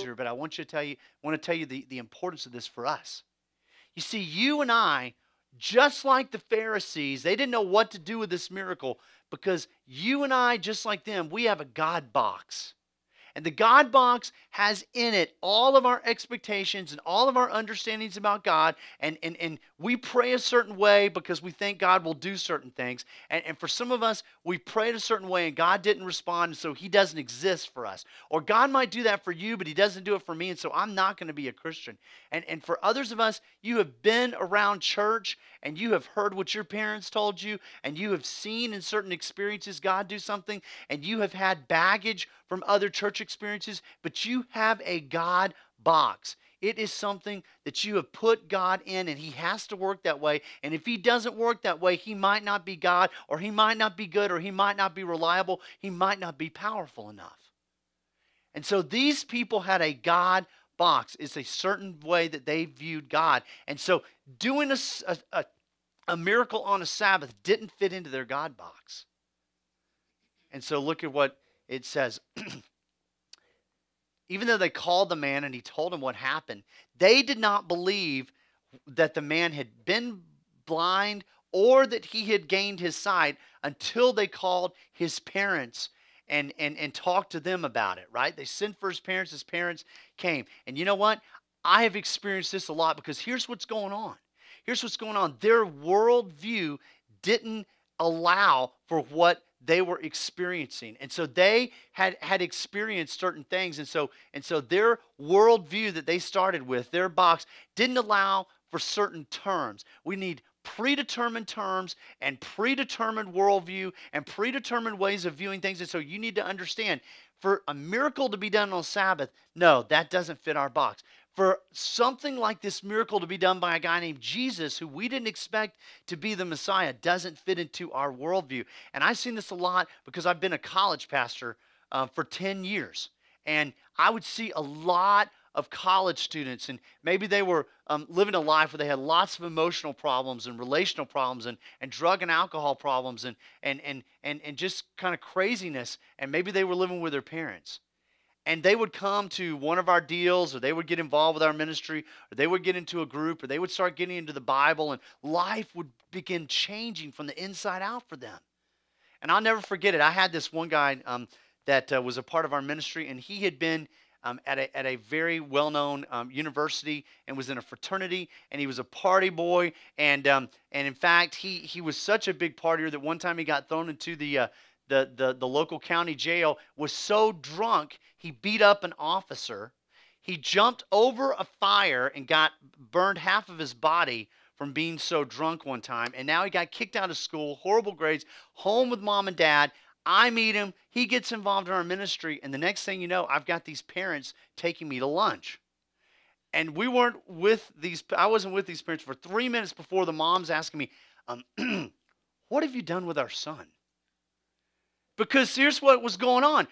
easier, but I want to tell you the importance of this for us. You see, you and I, just like the Pharisees, they didn't know what to do with this miracle because you and I, just like them, we have a God box. And the God box has in it all of our expectations and all of our understandings about God. And we pray a certain way because we think God will do certain things. And for some of us, we prayed a certain way and God didn't respond, and so he doesn't exist for us. Or God might do that for you, but he doesn't do it for me, and so I'm not going to be a Christian. And for others of us, you have been around church and you have heard what your parents told you, and you have seen in certain experiences God do something, and you have had baggage from other church experiences, but you have a God box. It is something that you have put God in, and he has to work that way. And if he doesn't work that way, he might not be God, or he might not be good, or he might not be reliable. He might not be powerful enough. And so these people had a God box. It's a certain way that they viewed God. And so doing a miracle on a Sabbath didn't fit into their God box. And so look at what it says. Even though they called the man and he told them what happened, they did not believe that the man had been blind or that he had gained his sight until they called his parents and talked to them about it, right? They sent for his parents came. And you know what? I have experienced this a lot because here's what's going on. Here's what's going on. Their worldview didn't allow for what they were experiencing. And so they had experienced certain things. And so their worldview that they started with, their box, didn't allow for certain terms. We need predetermined terms and predetermined worldview and predetermined ways of viewing things. And so you need to understand, for a miracle to be done on Sabbath, no, that doesn't fit our box. For something like this miracle to be done by a guy named Jesus, who we didn't expect to be the Messiah, doesn't fit into our worldview. And I've seen this a lot because I've been a college pastor for 10 years. And I would see a lot of college students, and maybe they were living a life where they had lots of emotional problems and relational problems and drug and alcohol problems and just kind of craziness. And maybe they were living with their parents. And they would come to one of our deals, or they would get involved with our ministry, or they would get into a group, or they would start getting into the Bible, and life would begin changing from the inside out for them. And I'll never forget it. I had this one guy that was a part of our ministry, and he had been at a very well-known university and was in a fraternity, and he was a party boy. And in fact, he was such a big partier that one time he got thrown into the local county jail, was so drunk, he beat up an officer. He jumped over a fire and got burned half of his body from being so drunk one time. And now he got kicked out of school, horrible grades, home with mom and dad. I meet him. He gets involved in our ministry. And the next thing you know, I've got these parents taking me to lunch. And I wasn't with these parents for 3 minutes before the mom's asking me, what have you done with our son? Because here's what was going on.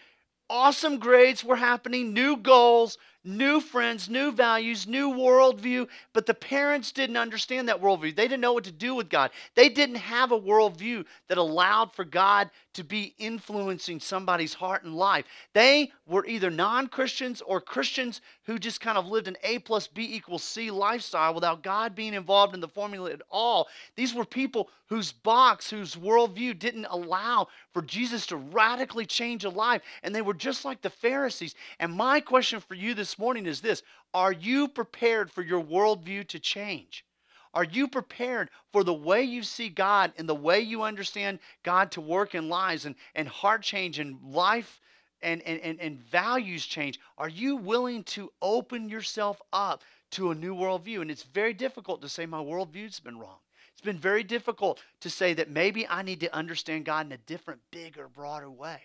Awesome grades were happening, new goals, new friends, new values, new worldview, but the parents didn't understand that worldview. They didn't know what to do with God. They didn't have a worldview that allowed for God to be influencing somebody's heart and life. They were either non-Christians or Christians who just kind of lived an A plus B equals C lifestyle without God being involved in the formula at all. These were people whose worldview didn't allow for Jesus to radically change a life, and they were just like the Pharisees. And my question for you this morning is this: are you prepared for your worldview to change? Are you prepared for the way you see God and the way you understand God to work in lives and heart change and life and values change? Are you willing to open yourself up to a new worldview? And it's very difficult to say my worldview's been wrong. It's been very difficult to say that maybe I need to understand God in a different, bigger, broader way.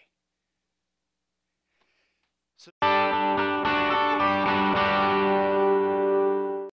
So